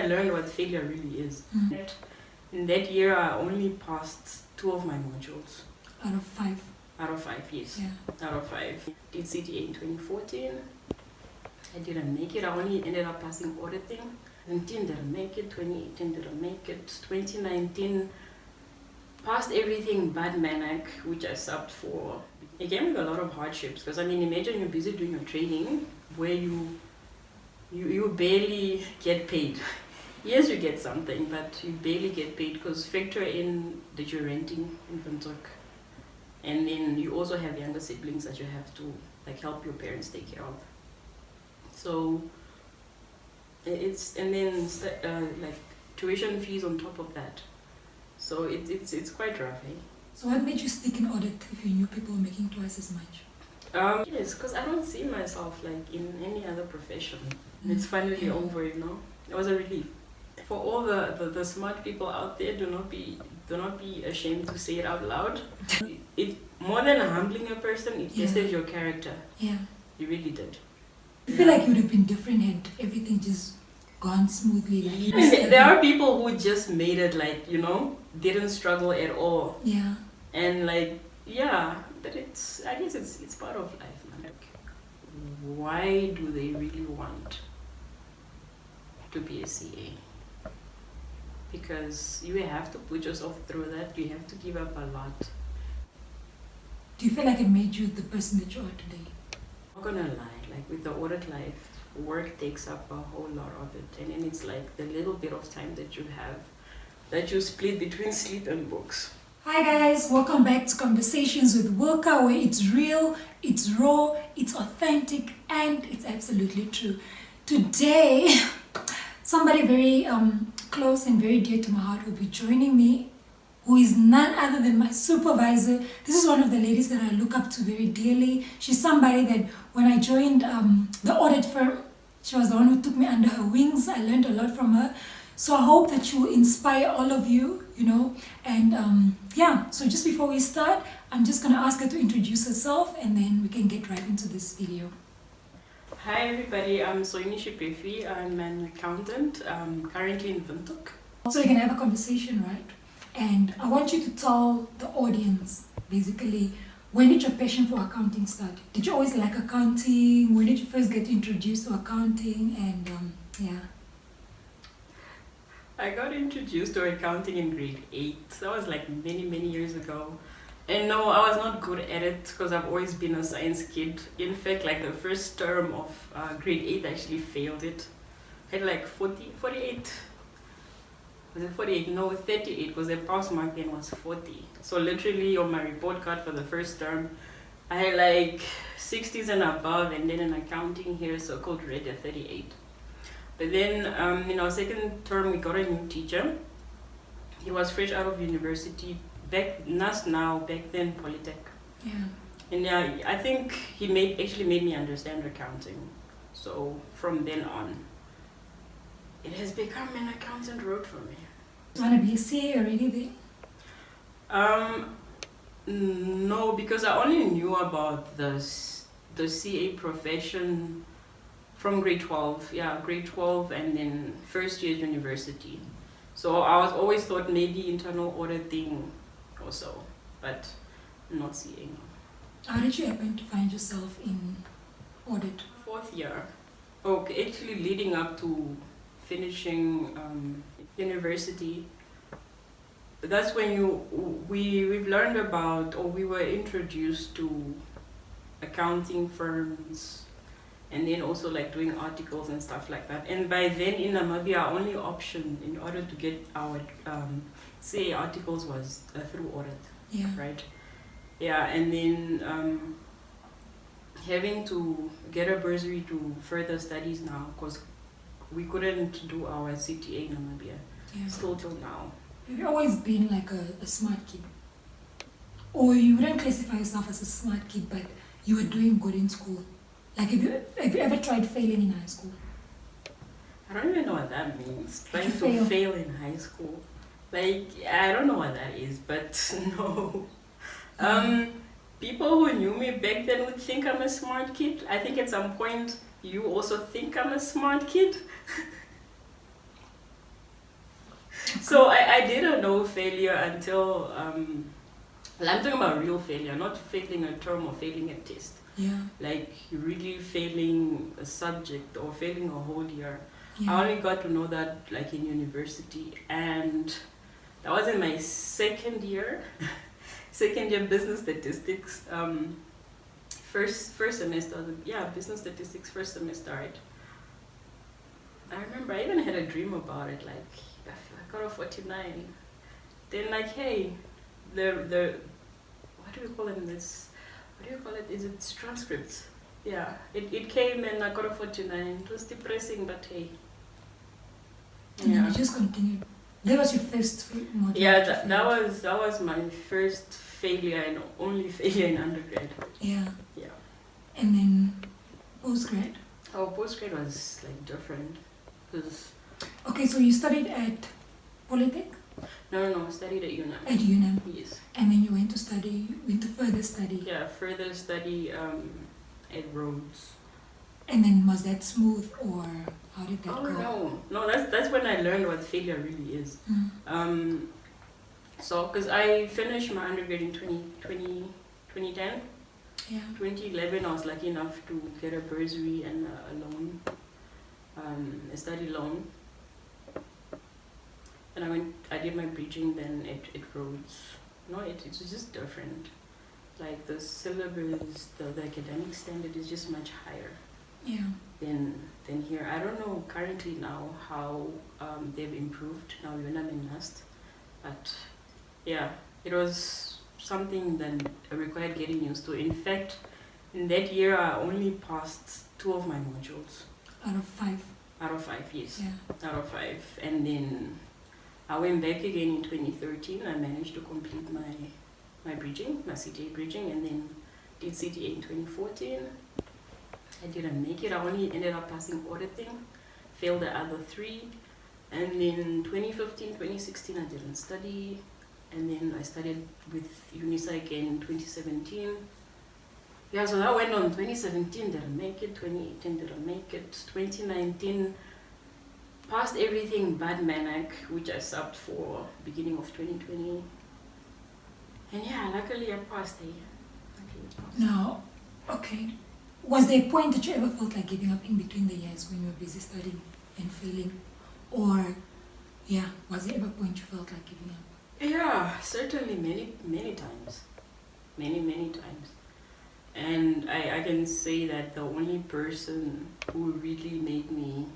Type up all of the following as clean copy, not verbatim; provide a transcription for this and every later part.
learned what failure really is. In that year, I only passed 2 of my modules. Out of 5? Out of 5, yes. Yeah. Out of 5. Did CTA in 2014. I didn't make it. I only ended up passing auditing. 2017 didn't make it. 2018 didn't make it. 2019 passed everything but MANAC, which I subbed for. It came with a lot of hardships because, I mean, imagine you're busy doing your training where you barely get paid. Yes, you get something, but you barely get paid because factor in that you're renting in Windhoek. And then you also have younger siblings that you have to like help your parents take care of. So it's, and then like tuition fees on top of that. So it's quite rough, eh? So what made you stick in audit if you knew people were making twice as much? Yes, because I don't see myself like in any other profession. It's finally over, you know. It was a relief. For all the smart people out there, do not be ashamed to say it out loud. It more than humbling a person, it tested your character. Yeah. You really did. I feel like you would have been different had everything just gone smoothly. Like there are people who just made it, like, you know, didn't struggle at all. Yeah. And like, yeah, but I guess it's part of life, man. Like, why do they really want to be a CA? Because you have to put yourself through that. You have to give up a lot. Do you feel like it made you the person that you are today? I'm not gonna lie, like with the Audit Life, work takes up a whole lot of it. And then it's like the little bit of time that you have, that you split between sleep and books. Hi guys, welcome back to Conversations with Wilka, where it's real, it's raw, it's authentic, and it's absolutely true. Today, somebody very close and very dear to my heart will be joining me, who is none other than my supervisor. This is one of the ladies that I look up to very dearly. She's somebody that when I joined the audit firm, she was the one who took me under her wings. I learned a lot from her. So I hope that you will inspire all of you, you know. And yeah, so just before we start, I'm just going to ask her to introduce herself and then we can get right into this video. Hi everybody, I'm Soini. I'm an accountant, currently in Windhoek. So we can have a conversation, right? And I want you to tell the audience, basically, when did your passion for accounting start? Did you always like accounting? When did you first get introduced to accounting? And yeah. I got introduced to accounting in grade 8. That was like many years ago. And no, I was not good at it because I've always been a science kid. In fact, like the first term of grade 8, I actually failed it. I had like 48. Was it 48? No, 38 because the pass mark then was 40. So literally on my report card for the first term, I had like 60s and above, and then in accounting here circled red at 38. But then in our second term, we got a new teacher. He was fresh out of university, back then Polytech. Yeah. And yeah, I think he actually made me understand accounting. So from then on, it has become an accountant road for me. You want to be a CA already then? No, because I only knew about the CA profession from grade 12. Yeah, grade 12 and then first year university. So I was always thought maybe internal auditing or so, but not CA. How did you happen to find yourself in audit? 4th year. Okay, actually leading up to finishing university. That's when we've learned about, or we were introduced to accounting firms, and then also like doing articles and stuff like that. And by then in Namibia, our only option in order to get our CA articles was through audit. Yeah. Right? Yeah, and then having to get a bursary to further studies now because we couldn't do our CTA in Namibia. Yeah. Still till now. Have you always been like a smart kid? Or you wouldn't classify yourself as a smart kid, but you were doing good in school? Like, have you ever tried failing in high school? I don't even know what that means. Trying to fail in high school. Like, I don't know what that is, but no. People who knew me back then would think I'm a smart kid. I think at some point you also think I'm a smart kid. I didn't know failure until, well, I'm talking about real failure, not failing a term or failing a test. Yeah. Like really failing a subject or failing a whole year. Yeah. I only got to know that like in university, and that was in my second year business statistics. First semester, business statistics, first semester, right? I remember I even had a dream about it, like I got a 49. Then like, hey, the what do we call it in this? What do you call it? Is it transcripts? Yeah, it came and I got a 49. It was depressing, but hey. And then you just continued. That was your first module? Yeah, that was my first failure and only failure in undergrad. Yeah. Yeah. And then postgrad? Oh, postgrad was like different. Cause okay, so you studied at Polytech? No, I studied at UNAM. At UNAM? Yes. And then you went to further study? Yeah, further study at Rhodes. And then was that smooth, or how did that go? No, that's when I learned what failure really is. Mm. So, because I finished my undergrad in 2010. Yeah. 2011, I was lucky enough to get a bursary and a loan, a study loan. And I did my bridging then at Rhodes. No, it's just different. Like the syllabus, the academic standard is just much higher. Yeah. Than here. I don't know currently now how they've improved now when I'm in NUST, but yeah, it was something that required getting used to. In fact, in that year I only passed 2 of my modules. Out of 5? Out of 5, yes. Yeah. Out of 5. And then I went back again in 2013. I managed to complete my bridging, my CTA bridging, and then did CTA in 2014. I didn't make it. I only ended up passing auditing, failed the other 3. And then 2015, 2016, I didn't study. And then I studied with UNISA again in 2017. Yeah, so that went on 2017, didn't make it. 2018, didn't make it. 2019, passed everything but MANAC, which I subbed for beginning of 2020. And yeah, luckily I passed. Now, okay. Was there a point that you ever felt like giving up in between the years when you were busy studying and failing? Or, yeah, was there ever a point you felt like giving up? Yeah, certainly many times. Many times. And I can say that the only person who really made me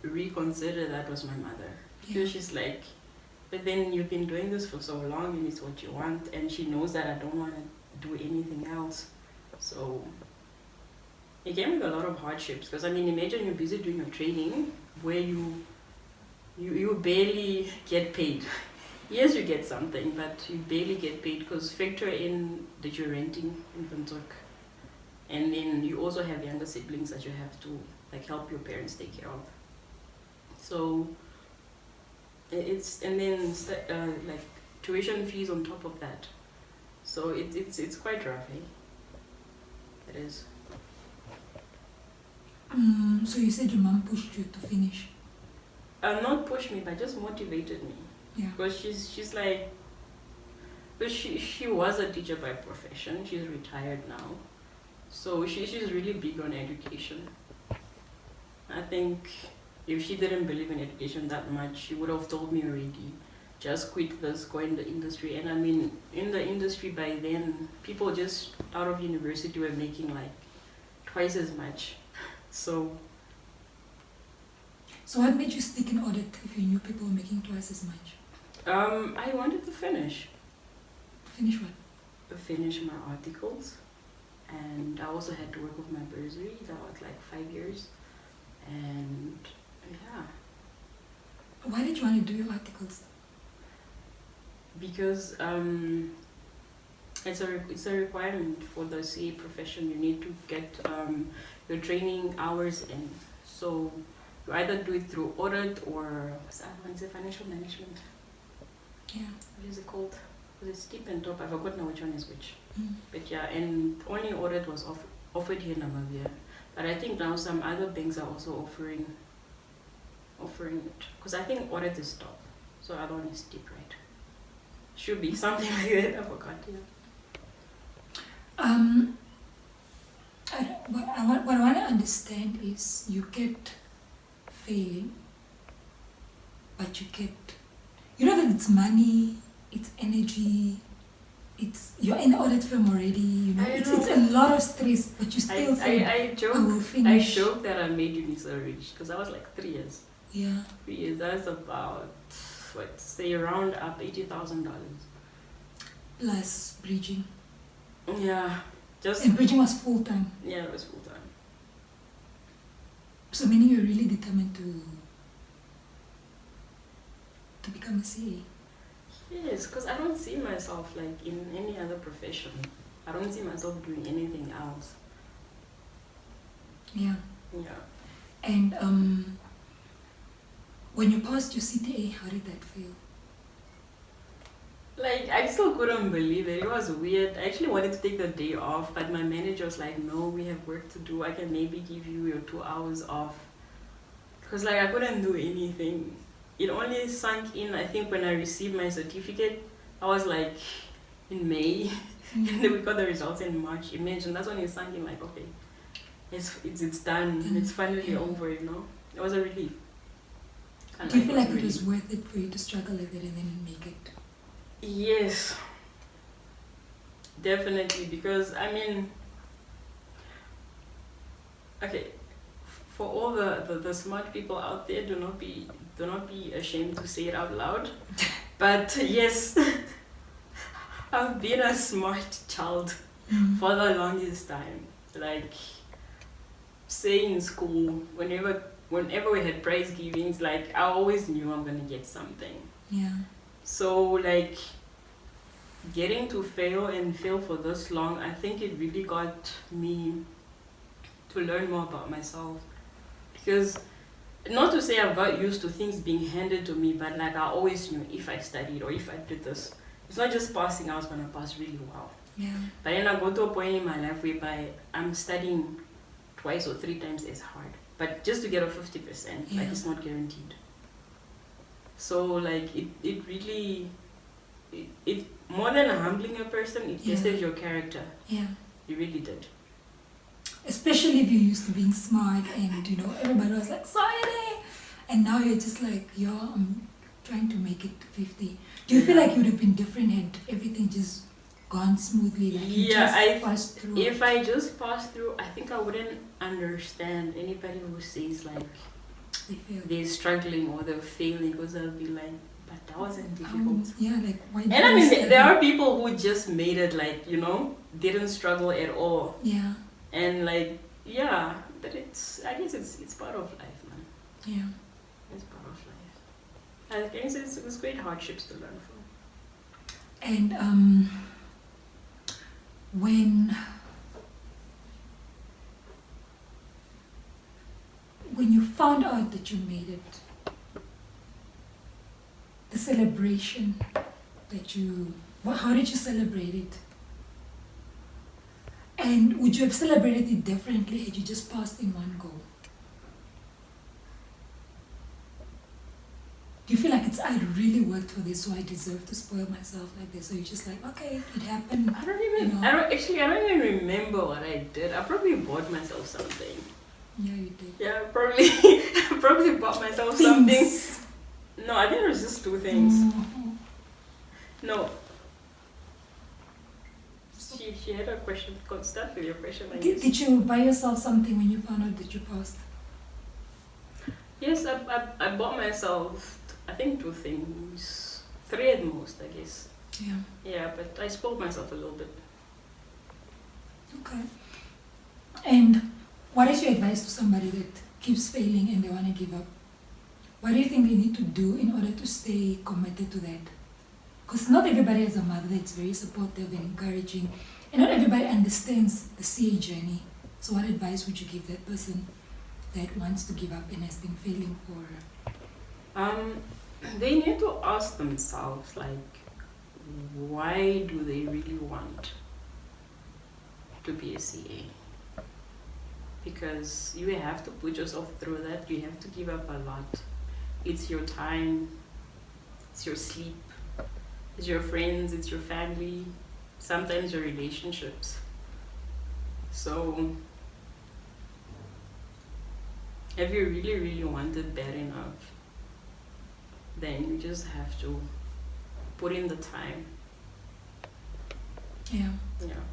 reconsider that was my mother. Because she's like, but then you've been doing this for so long and it's what you want, and she knows that I don't want to do anything else. So it came with a lot of hardships, because I mean, imagine you're busy doing your training where you barely get paid. Yes, you get something, but you barely get paid, because factor in that you're renting in Windhoek, and then you also have younger siblings that you have to like help your parents take care of. So it's, and then like tuition fees on top of that. So it's quite rough, eh? It is. So you said your mom pushed you to finish? Not pushed me, but just motivated me. Yeah. Because she's like, but she was a teacher by profession. She's retired now, so she's really big on education. I think if she didn't believe in education that much, she would have told me already, just quit this, go in the industry. And I mean, in the industry by then, people just out of university were making like twice as much. So what made you stick in audit if you knew people were making twice as much? I wanted to finish. Finish what? Finish my articles. And I also had to work with my bursary. That was like 5 years. And yeah. Why did you want to do your articles? Because it's a requirement for the CA profession. You need to get your training hours in. So you either do it through audit or what's that one? Is it financial management? Yeah. What is it called? Was it steep and top? I forgot now which one is which. Mm. But yeah, and only audit was offered here in Namibia. But I think now some other banks are also offering it. Because I think audit is top. So other one is deep, right? Should be something like that. I forgot. Yeah. What I want to understand is you kept failing, but you kept, you know that it's money, it's energy, you're in the audit firm already, you know, it's a lot of stress, but you still say, I will finish. I joke that I made uni so rich because I was like 3 years. Yeah. 3 years, that's about, say around up $80,000. Plus bridging. Yeah. And bridging was full time. Yeah, it was full time. So meaning you're really determined to become a CA. Yes, because I don't see myself like in any other profession. I don't see myself doing anything else. Yeah. Yeah. And when you passed your CTA, how did that feel? Like, I still couldn't believe it. It was weird. I actually wanted to take the day off, but my manager was like, no, we have work to do. I can maybe give you your 2 hours off. Because, like, I couldn't do anything. It only sunk in, I think, when I received my certificate. I was, like, in May. And then we got the results in March. Imagine, that's when it sunk in, like, okay, it's done. It's finally over, you know? It was a relief. Do you feel like it was worth it for you to struggle like that and then make it? Yes, definitely, because I mean, okay, for all the smart people out there, do not be ashamed to say it out loud. But yes, I've been a smart child for the longest time. Like, say in school, whenever we had prize givings, like I always knew I'm gonna get something. Yeah. So, like, getting to fail for this long, I think it really got me to learn more about myself. Because, not to say I've got used to things being handed to me, but like I always knew if I studied or if I did this, it's not just passing, I was going to pass really well. Yeah. But then I got to a point in my life whereby I'm studying 2 or 3 times as hard. But just to get a 50%, like it's not guaranteed. So like it really, it more than humbling a person, it tested your character. Yeah. It really did. Especially if you're used to being smart and, you know, everybody was like, Soini! And now you're just like, I'm trying to make it to 50. Do you feel like you would have been different had everything just gone smoothly? Like you just passed through? If I just passed through, I think I wouldn't understand anybody who says like they're struggling or they're failing, because I'll be like, but that wasn't difficult. Why? And I mean, there are people who just made it, like, you know, didn't struggle at all. Yeah. And like, but I guess it's part of life, man. Yeah. It's part of life. I guess it's great hardships to learn from. And when you found out that you made it, the celebration that how did you celebrate it? And would you have celebrated it differently had you just passed in one go? Do you feel like I really worked for this, so I deserve to spoil myself like this? So you're just like, okay, it happened. I don't even remember what I did. I probably bought myself something. Yeah, you did. Yeah, I probably bought myself something. No, I think it was just 2 things. Mm-hmm. No. She had a question. Start with your question. Did you buy yourself something when you found out that you passed? Yes, I bought myself, I think 2 things. 3 at most, I guess. Yeah. Yeah, but I spoiled myself a little bit. Okay. And what is your advice to somebody that keeps failing and they want to give up? What do you think they need to do in order to stay committed to that? Because not everybody has a mother that's very supportive and encouraging, and not everybody understands the CA journey. So what advice would you give that person that wants to give up and has been failing for? They need to ask themselves, like, why do they really want to be a CA? Because you have to put yourself through that. You have to give up a lot. It's your time, it's your sleep, it's your friends, it's your family, sometimes your relationships. So if you really, really want it bad enough, then you just have to put in the time. Yeah. Yeah.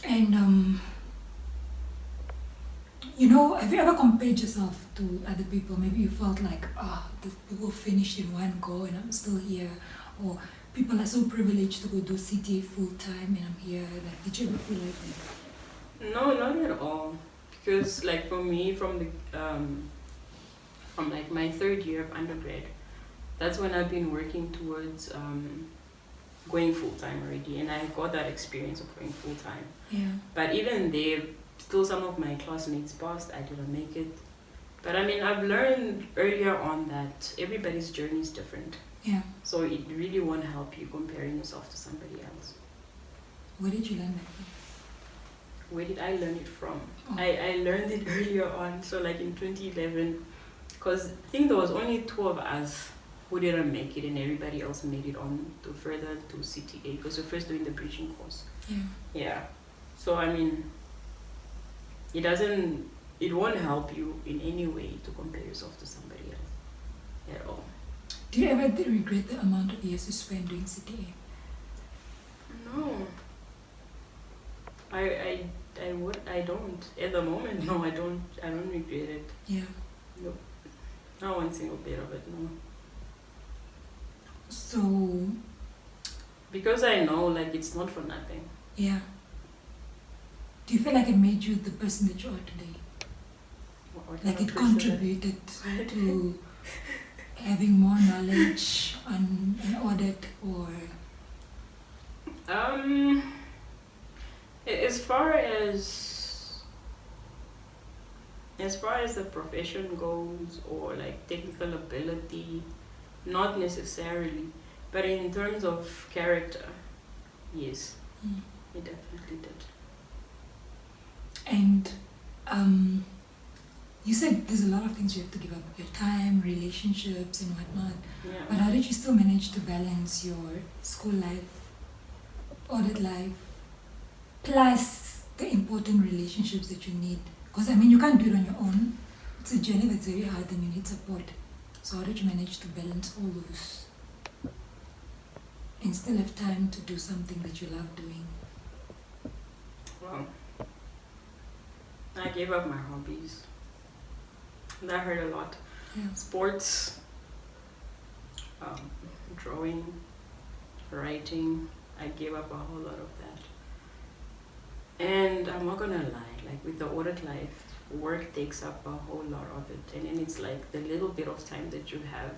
And you know, have you ever compared yourself to other people? Maybe you felt like, the people finished in one go and I'm still here, or people are so privileged to go do CTA full time and I'm here. Like, did you ever feel like that? No, not at all. Because like for me, from like my third year of undergrad, that's when I've been working towards going full time already, and I got that experience of going full time. Yeah. But even there, still some of my classmates passed. I didn't make it. But I mean, I've learned earlier on that everybody's journey is different. Yeah. So it really won't help you comparing yourself to somebody else. Where did you learn that from? Where did I learn it from? Oh. I learned it earlier on, so like in 2011, because I think there was only 2 of us who didn't make it, and everybody else made it on to further to CTA, because we're first doing the bridging course. Yeah. Yeah. So I mean, it won't help you in any way to compare yourself to somebody else at all. Do you ever regret the amount of years you spent doing CTA? No. I don't. At the moment, no, I don't regret it. Yeah. No. Not one single bit of it, no. So, Because I know, like, it's not for nothing. yeah. Do you feel like it made you the person that you are today? What Like kind it of person contributed to having more knowledge on an audit, or as far as the profession goes, or like technical ability, not necessarily, but in terms of character, yes, it definitely did. And you said there's a lot of things you have to give up, your time, relationships and whatnot. Yeah. But how did you still manage to balance your school life, audit life, plus the important relationships that you need? Because I mean, you can't do it on your own. It's a journey that's very hard and you need support. So how did you manage to balance all those and still have time to do something that you love doing? Well, I gave up my hobbies. That hurt a lot. Yeah. Sports, drawing, writing, I gave up a whole lot of that. And I'm not gonna lie, like with the Audit Life, work takes up a whole lot of it. And then it's like the little bit of time that you have,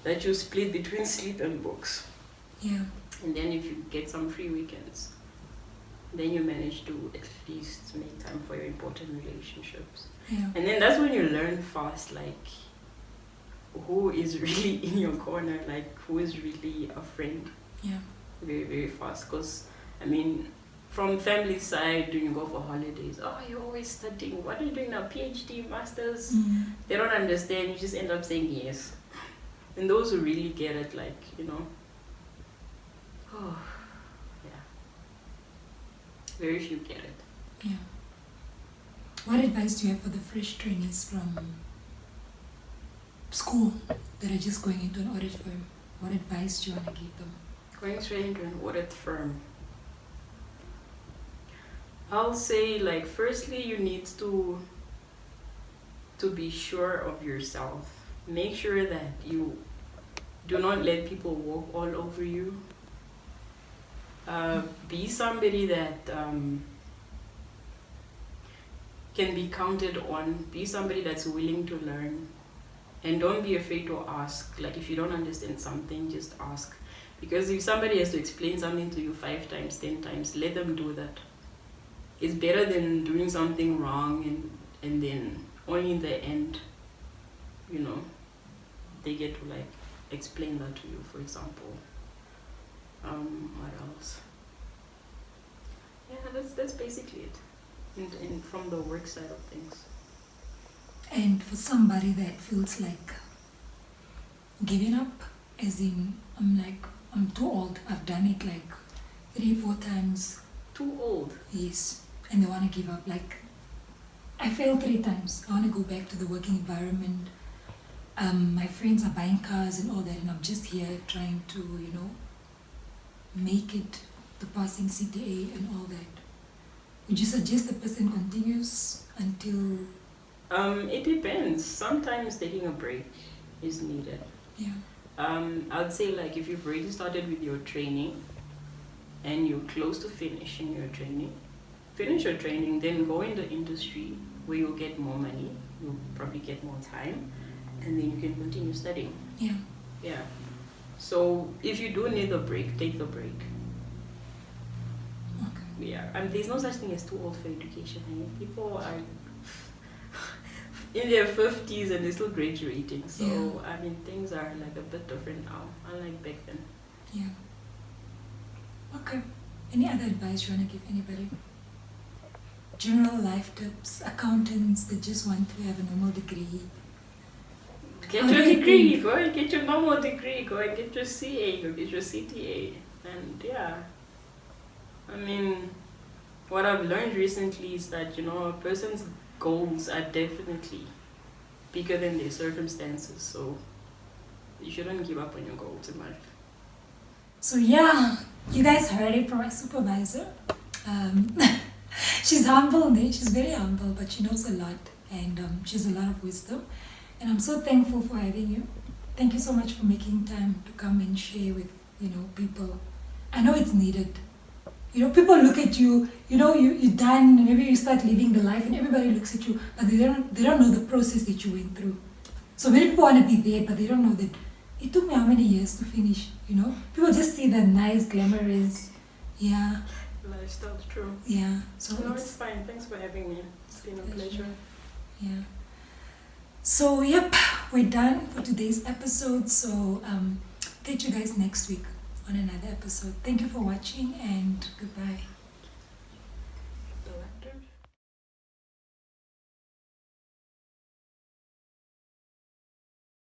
that you split between sleep and books. Yeah. And then if you get some free weekends, then you manage to at least make time for your important relationships. Yeah. And then that's when you learn fast, like, who is really in your corner, like, who is really a friend. Yeah. Very, very fast. Because, I mean, from family side, when you go for holidays, oh, you're always studying. What are you doing now? PhD, masters? They don't understand. You just end up saying yes. And those who really get it, like, you know, oh, yeah. Very few get it. Yeah. What advice do you have for the fresh trainees from school that are just going into an audit firm? What advice do you want to give them? Going straight into an audit firm. I'll say, like, firstly, you need to be sure of yourself. Make sure that you do not let people walk all over you. Be somebody that can be counted on. Be somebody that's willing to learn. And don't be afraid to ask. Like, if you don't understand something, just ask. Because if somebody has to explain something to you 5 times, 10 times, let them do that. It's better than doing something wrong and then only in the end, you know, they get to like explain that to you, for example. What else? Yeah, that's basically it. And from the work side of things. And for somebody that feels like giving up, as in I'm too old. I've done it like 3-4 times. Too old? Yes. And they want to give up. Like, I failed 3 times. I want to go back to the working environment. My friends are buying cars and all that, and I'm just here trying to, make it to passing CTA and all that. Would you suggest the person continues until... It depends. Sometimes taking a break is needed. Yeah. I'd say like if you've already started with your training and you're close to finishing your training, finish your training, then go in the industry where you'll get more money, you'll probably get more time, and then you can continue studying. Yeah. Yeah. So if you do need a break, take the break. Okay. Yeah. There's no such thing as too old for education. People are in their 50s and they're still graduating. So, Yeah. Things are like a bit different now, unlike back then. Yeah. Okay. Any other advice you want to give anybody? General life tips, accountants that just want to have a normal degree. Get How your do you degree, think? go and get your normal degree, go and get your CA, go get your CTA. And yeah, what I've learned recently is that, a person's goals are definitely bigger than their circumstances. So you shouldn't give up on your goals in life. So yeah, you guys heard it from my supervisor. She's humble, she's very humble, but she knows a lot, and she has a lot of wisdom. And I'm so thankful for having you. Thank you so much for making time to come and share with, people. I know it's needed. People look at you, you're done, maybe you start living the life and everybody looks at you, but they don't know the process that you went through. So many people want to be there, but they don't know that it took me how many years to finish, People just see the nice, glamorous, yeah. Lifestyle's true. Yeah. So No, it's fine. Thanks for having me. It's been a pleasure. Yeah. So, yep, we're done for today's episode. So, catch you guys next week on another episode. Thank you for watching and goodbye.